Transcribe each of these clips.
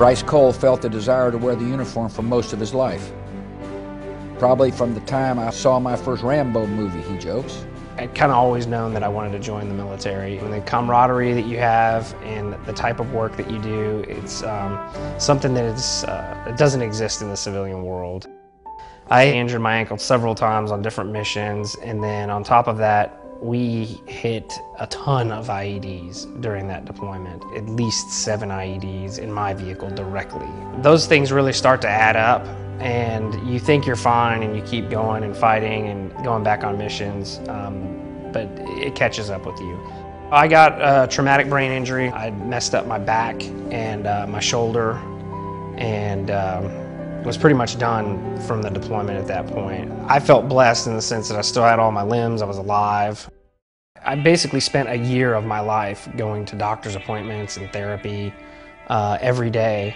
Bryce Cole felt the desire to wear the uniform for most of his life. Probably from the time I saw my first Rambo movie, he jokes. I'd kind of always known that I wanted to join the military. And the camaraderie that you have and the type of work that you do, it's something that it doesn't exist in the civilian world. I injured my ankle several times on different missions, and then on top of that, we hit a ton of IEDs during that deployment, at least 7 IEDs in my vehicle directly. Those things really start to add up, and you think you're fine and you keep going and fighting and going back on missions, but it catches up with you. I got a traumatic brain injury. I messed up my back and my shoulder, and was pretty much done from the deployment at that point. I felt blessed in the sense that I still had all my limbs, I was alive. I basically spent a year of my life going to doctor's appointments and therapy every day.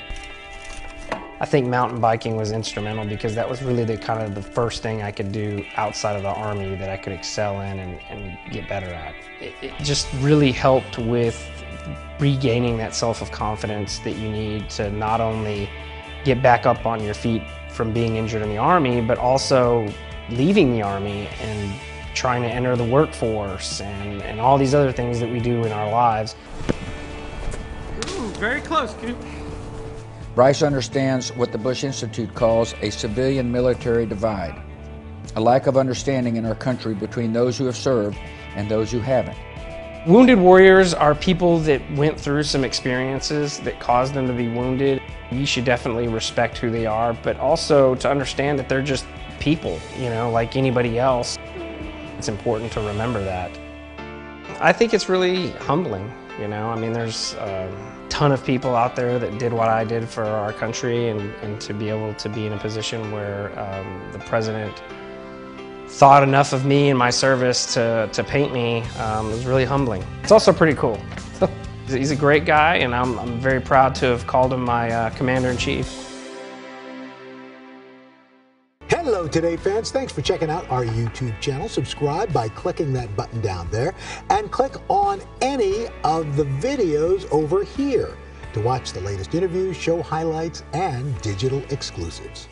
I think mountain biking was instrumental because that was really the first thing I could do outside of the Army that I could excel in and get better at. It just really helped with regaining that self-confidence that you need to not only get back up on your feet from being injured in the Army, but also leaving the Army and trying to enter the workforce and all these other things that we do in our lives. Ooh, very close, Coop. Bryce understands what the Bush Institute calls a civilian-military divide, a lack of understanding in our country between those who have served and those who haven't. Wounded warriors are people that went through some experiences that caused them to be wounded. You should definitely respect who they are, but also to understand that they're just people, you know, like anybody else. It's important to remember that. I think it's really humbling, you know. I mean, there's a ton of people out there that did what I did for our country, and to be able to be in a position where the president thought enough of me and my service to paint me was really humbling. It's also pretty cool. He's a great guy, and I'm very proud to have called him my Commander-in-Chief. Hello Today fans, thanks for checking out our YouTube channel. Subscribe by clicking that button down there and click on any of the videos over here to watch the latest interviews, show highlights, and digital exclusives.